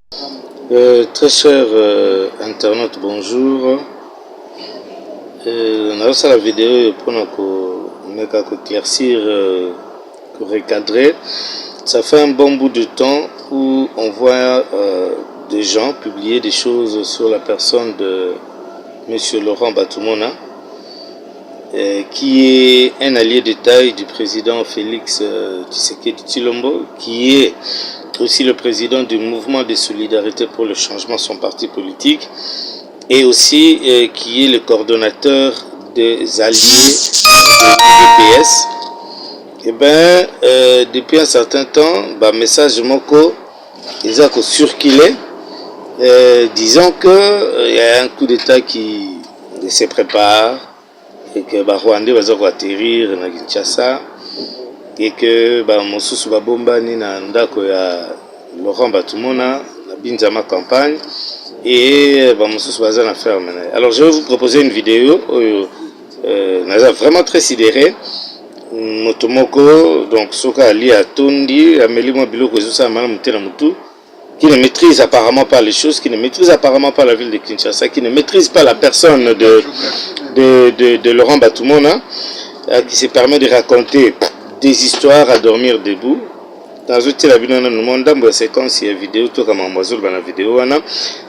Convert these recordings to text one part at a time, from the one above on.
Très cher internaute, bonjour. On a reçu la vidéo pour éclaircir, recadrer. Ça fait un bon bout de temps où on voit des gens publier des choses sur la personne de M. Laurent Batumona, qui est un allié de taille du président Félix Tshisekedi Tshilombo, qui est aussi le président du mouvement de solidarité pour le changement, son parti politique, et aussi qui est le coordonnateur des alliés de l'UDPS. Et bien, depuis un certain temps, message moko, ils ont circulé, disant qu'il y a un coup d'État qui se prépare et que les Rwandais vont atterrir à Kinshasa et que mosusu babombani na ndako ya Laurent Batumona na Binzama campagne et mosusu baza na ferme. Alors je vais vous proposer une vidéo vraiment très sidéré. Motomoko donc soka ali atondi ameli mo biloko ezosa mala mutela mutu, qui ne maîtrise apparemment pas les choses, qui ne maîtrise apparemment pas la ville de Kinshasa, qui ne maîtrise pas la personne de Laurent Batumona, qui se permet de raconter des histoires à dormir debout. Dans une séquence vidéo, tout comme en vidéo,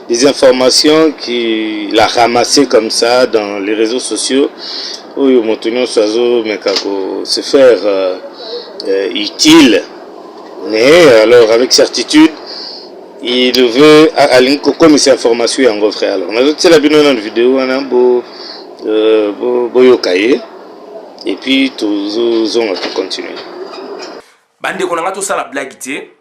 des informations qu'il a ramassées comme ça dans les réseaux sociaux, où il se faire utile, mais alors avec certitude, il veut comme ces informations en gros frère. Alors, on a la vidéo, et puis tous on va continuer. Bande konanga to sala blague te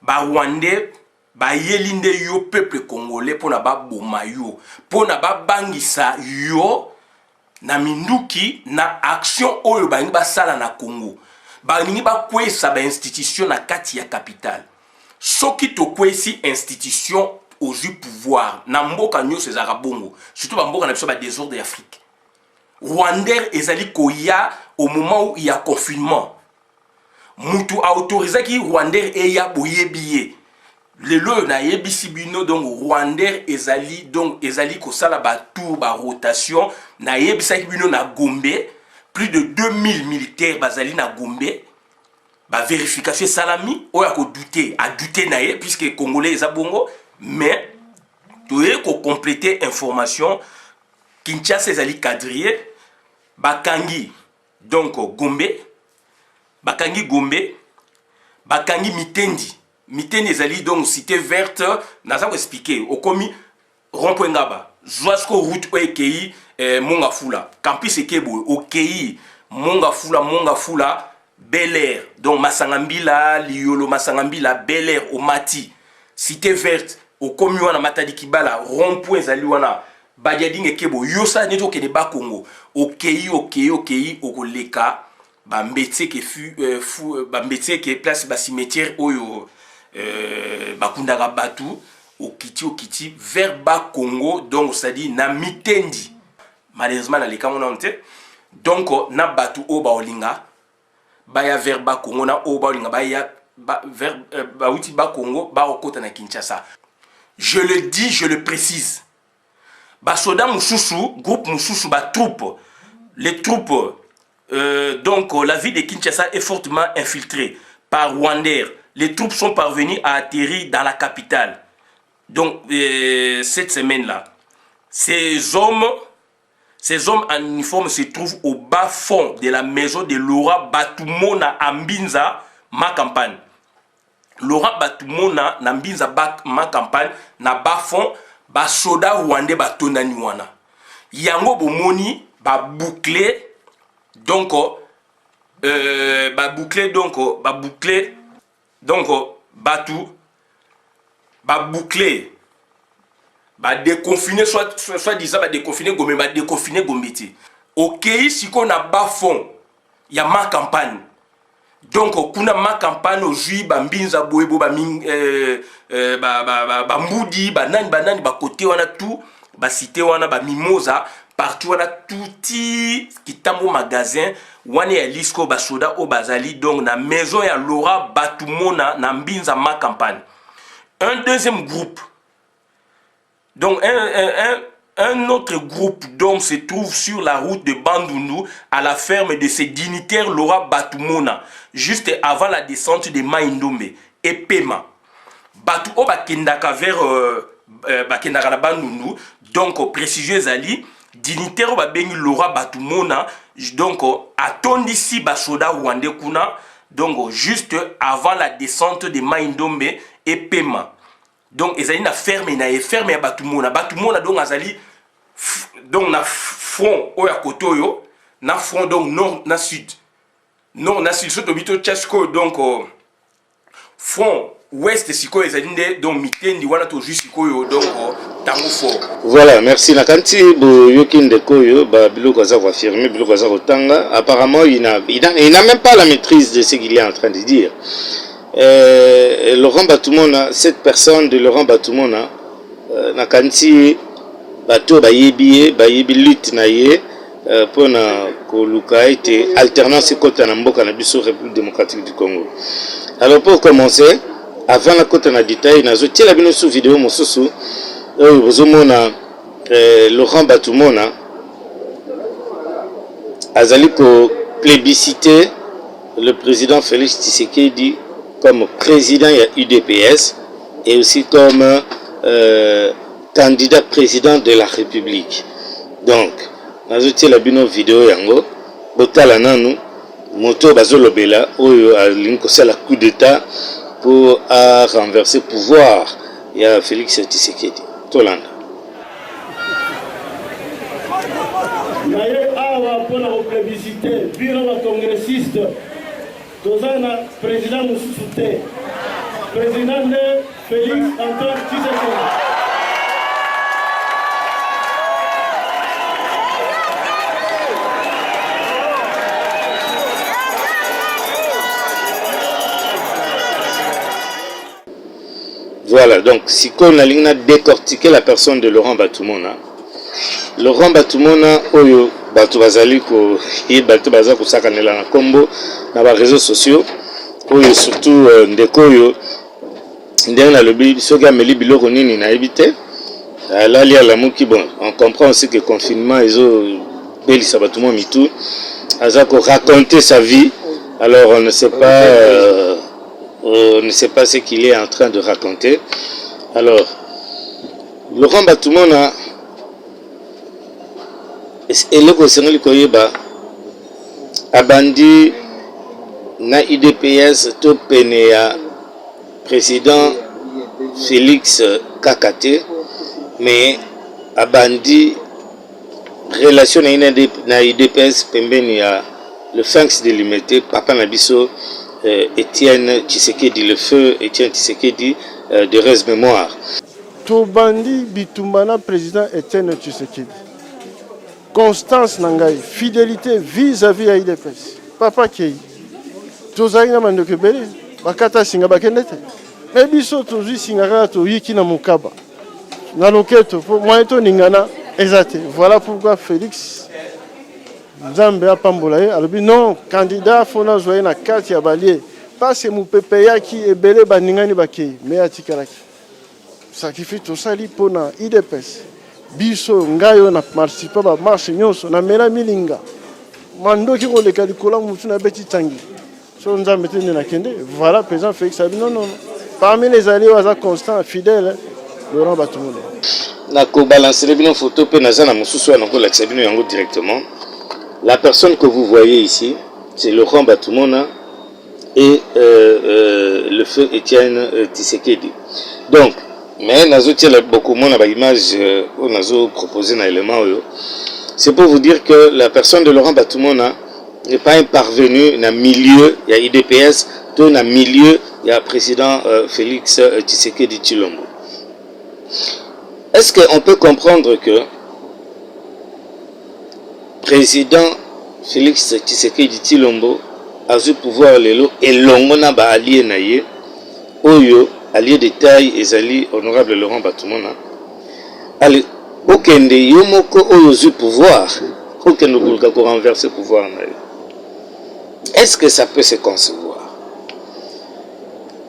ba Rwandais ba yelinde yo peuple congolais pona ba boma yo pona ba bangisa yo na minduki na action oyo ba ngi ba sala na Congo ba ngi ba kwesa ba institution na kati ya capitale soki to kwesi institution au pouvoir na mboka nyo sezaka bongo surtout ba mboka na biso ba désordre d'Afrique. Rwandais ezali koya au moment où il y a confinement. Mutu a autorisé qui Rwandais eya boyebiye. Lelo na yebisi bino donc Rwandais ezali ko sala ba tour ba rotation na yebisa bino na Gombe plus de 2000 militaires bazali na Gombe. Ba vérification salami oya ko douter a douter na ye puisque congolais eza bongo mais toye ko compléter information Kinshasa ezali quadrillé bakangi donc Gombe bakangi Gombe, bakangi Mitendi. Mitendi ezali donc cité verte, naza ko expliquer, okomi rond-point ngaba, joasko route okei Mongafula, campus ekebo okei Mongafula, Bel Air, donc Masangambila, Liolo Masangambila, Bel Air, Omati, cité verte, okomi wana Matadi Kibala, rond-point ezali wana Badiading ekebo, yosa neto kene ba Congo, okei okoleka bambetse ke bambetse ke place ba cimetière oyo bakundaka batu okiti vers bas Congo, donc ça dit na Mitendi malheureusement na leka mona onte donc na batu o ba olinga baya vers bas Congo na o ba olinga baya vers uti bas Congo ba okota na Kinshasa. Je le dis, je le précise, ba soda mususu groupe mususu ba troupe les troupes. Donc la ville de Kinshasa est fortement infiltrée par Rwandais. Les troupes sont parvenues à atterrir dans la capitale. Donc cette semaine-là, ces hommes en uniforme se trouvent au bas fond de la maison de Laurent Batumona à Mbinza, ma campagne. Laurent Batumona na Mbinza ma campagne na bas fond ba soda Rwandais batondani wana. Yango bomoni ba boucler donc boucler déconfiner soit disant déconfiner Gombe déconfiner Gombe. OK, si qu'on a bas fond il y a ma campagne. Donc kuna ma campagne aujourd'hui Mbinza boyebo mbudi banani côté wana tout cité wana mimosa partout on a touti kitambo magasin wane ya lisco basoda o bazali donc na maison ya Laurent Batumona na Mbinza ma campagne. Un deuxième groupe, donc un autre groupe d'hommes se trouve sur la route de Bandundu à la ferme de ces dignitaires Laura Batumona, juste avant la descente de Maïndombe et Pema. Batu o bakendaka vers bakendaka na Bandundu, donc précieux Ali, dignitaire o babengi Laura Batumona, donc atondisi basoda rwandais kuna, donc juste avant la descente de Maïndombe et Pema. Donc ezali na ferme ya Batumona. Batumona donc azali donc na front oya kotoyo, na front donc nord na sud. Nord na sud soto bito chasko donc front ouest siko ezali nde donc mitendi wana to jusikoyo donc tango fort. Voilà, merci Nakanti boyoki ndekoyo ba biloko za affirmer biloko za kotanga. Apparemment il n'a même pas la maîtrise de ce qu'il est en train de dire. Laurent Batumona, cette personne de Laurent Batumona, Nakanti bato bayebi lutte na ye pour na koluka ete alternance kota na mboka na biso République démocratique du Congo. Alors pour commencer, avant la kota na détail nazo tiela bino sous vidéo mosusu bozomona Laurent Batumona azali ko plébisciter le président Félix Tshisekedi comme président ya UDPS et aussi comme candidat président de la République. Donc, nazotie la bino vidéo yango, botala nanu, moto bazolobela, oyo alinko la coup d'état pour renverser le pouvoir. Il y a Félix Tshisekedi. Tolanda. Naye awa pona au plébiscité, bureau wa congressiste, tozana président Moussouté, président de Félix Antoine Tshisekedi. Voilà, donc si on a décortiqué la personne de Laurent Batumona, Laurent Batumona, oyo batu bazali ko batu baza ko sakanela na kombo na ba réseaux sociaux, oyo surtout ndeko oyo ndenge na lobi soki ameli biloko nini na ebite alali ala muki. Bon, on comprend aussi que confinement ezo belisa Batumona mitu aza ko raconter sa vie, alors on ne sait pas ce qu'il est en train de raconter. Alors, Laurent Batumona, eloko sengeli koyeba abandi na IDPS to pene ya président Félix Kakate, mais abandi relation na IDPS pembeni ya le Phinx de l'Imité, papa Nabiso Étienne Tshisekedi, le feu Étienne Tshisekedi de reste mémoire. Tobandi Bitumbana, président Étienne Tshisekedi. Constance Nangai, fidélité vis-à-vis à IDPS. Papa Kei. Tozali na mandoke bele, bakata singa bakendete. Mais biso tozi singara to yiki na mukaba. Na loketo, moi to ningana ezate. Voilà pourquoi Félix Nzambe apambolaye alobi non candidat fona zoye na carte ya balier parce que mu pepe yaki ebele baningani bakei mais atikalaki sacrifice to sali pona IDPS biso ngayo na participer ba marche nyonso na mela milinga mandoki ko leka likola mutu na beti tangi so Nzambe tende na kende. Voilà président Félix abi non parmi les alliés waza constant fidèle Laurent Batumona na ko balancer bino photo pe na za na mususu na ko lakisa bino yango directement. La personne que vous voyez ici, c'est Laurent Batumona et le feu Étienne Tshisekedi. Donc, mais nous beaucoup moins d'image nous proposé un élément. C'est pour vous dire que la personne de Laurent Batumona n'est pas parvenue dans le milieu, il y a IDPS, dans le milieu, il y a le président Félix Tshisekedi Tshilombo. Est-ce qu'on peut comprendre que président Félix Tshisekedi Tshilombo a eu pouvoir lelo et longona ba allié naye oyo allié de taille ezali honorable Laurent Batumona allez okende yomoko oyo eu pouvoir okende bulka ko renverser pouvoir naye. Est-ce que ça peut se concevoir?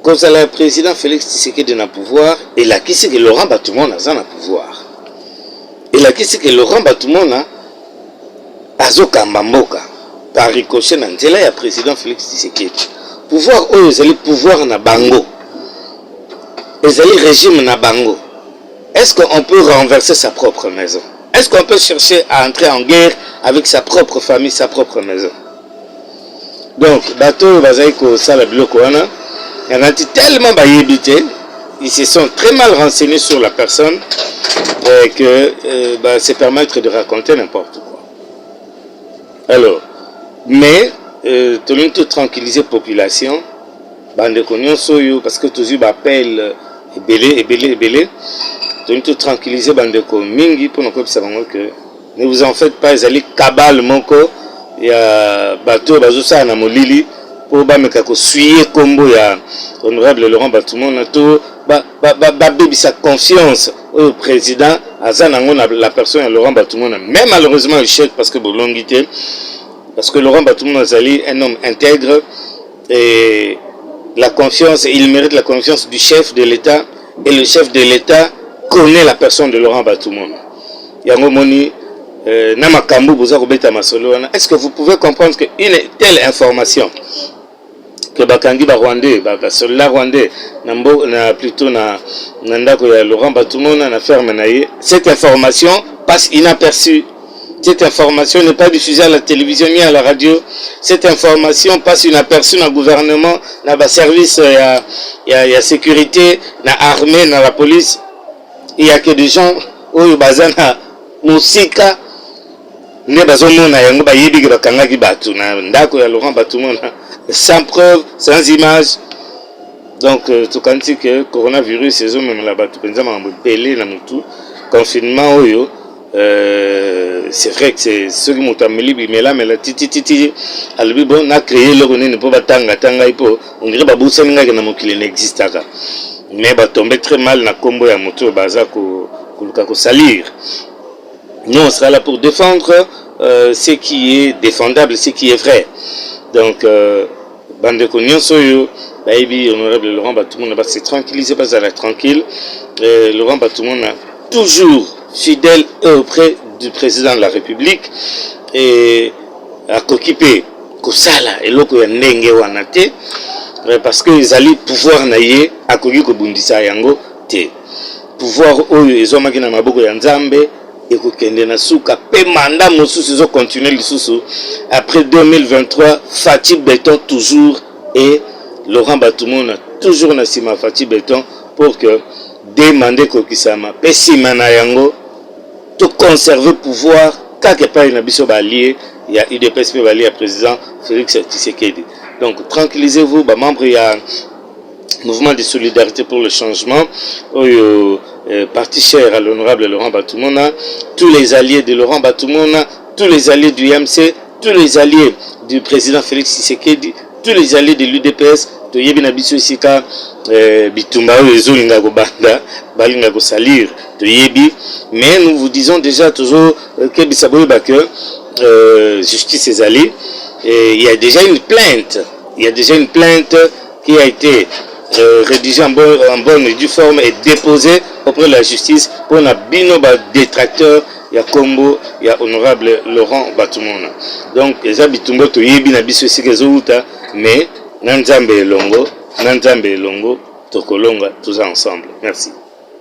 Quand le président Félix Tshisekedi est dans le pouvoir, et là, qui c'est que Laurent Batumon a dans le pouvoir? Et là, qui c'est que Laurent Batumon a Zokambamboka par ricochet dans le président Félix Tshisekedi. Pouvoir, eux, ils allaient pouvoir na bango. Ils allaient régime na bango. Est-ce qu'on peut renverser sa propre maison? Est-ce qu'on peut chercher à entrer en guerre avec sa propre famille, sa propre maison? Donc, bateau, bazaïko, salabiloko, il y en a tellement baïbité, ils se sont très mal renseignés sur la personne que c'est permettre de raconter n'importe quoi. Alors, mais, tu as tout tranquilliser la population, parce que tous les appels belé, tu as tout tranquilliser Bandeko Mingi pour nous que ne vous en faites pas, ils allaient cabal monko, il y a bateau, bazosa na molili. Pour suivre combo ya honorable Laurent Batumon sa confiance au président la personne Laurent Batumon mais malheureusement il chèque parce que parce que Laurent Batumon est un homme intègre et la confiance, il mérite la confiance du chef de l'État et le chef de l'État connaît la personne de Laurent Batumon. Est-ce que vous pouvez comprendre qu'une telle information que Bakangi Rwandais, soldat rwandais, plutôt Laurent Batumon na ferme naïe, cette information passe inaperçue. Cette information n'est pas diffusée à la télévision ni à la radio. Cette information passe inaperçue dans le gouvernement, dans le service, il y a sécurité, dans l'armée, dans la police. Il y a que des gens où bazana musika ne bazomona yango bayebi bakangaki batu na ndako ya Laurent Batumon sans preuve, sans image. Donc tout quand que coronavirus c'est même la batu penza mambo belé na mutu confinement oyo c'est vrai que c'est ce qui m'a amené mais la titi albi bon a créé le connaît ne peut pas tanga ipo on dirait babusa ninga na mokili n'existe pas mais ba tomber très mal na kombo ya moto baza ko salir. Nous on sera là pour défendre ce qui est défendable, ce qui est vrai. Donc bande konyon soyo baby honorable Laurent Batumon va se tranquilliser, pas à tranquille. Laurent Batumon a toujours fidèle et auprès du président de la République et à s'occuper kosala eloko ya ndenge wana te parce que ils allaient pouvoir naie à koki ko bundisa yango te pouvoir oyo ezomaki na maboko ya Nzambe et kokende na suka pe mandat mosusu zo continuer lisusu après 2023 Fatih Béton toujours et Laurent Batumon a toujours na sima Fatih Béton pour que demander kokisama pe sima na yango to conserver pouvoir quelque part na biso balié il y a UDPS pe balié président Félix Tshisekedi. Donc tranquillisez-vous ba membre ya mouvement de solidarité pour le changement parti cher à l'honorable Laurent Batumon, tous les alliés de Laurent Batumon, tous les alliés du IMC, tous les alliés du président Félix Tshisekedi, tous les alliés de l'UDPS, de Yebina Bissosika, Bitumba, Ezolinga Gobanda, Balinga Gosalir, de Yebi. Mais nous vous disons déjà toujours que Bissaboyba que justice est allée. Il y a déjà une plainte. Il y a déjà une plainte qui a été rédigée en bonne et due forme et déposée auprès de la justice pour un binoba détracteur. Il y a Combo, il y a honorable Laurent Batumon. Donc, les habitants to yebi na biso sikezuta, mais Nanzambe Longo, Tokolonga, tous ensemble. Merci.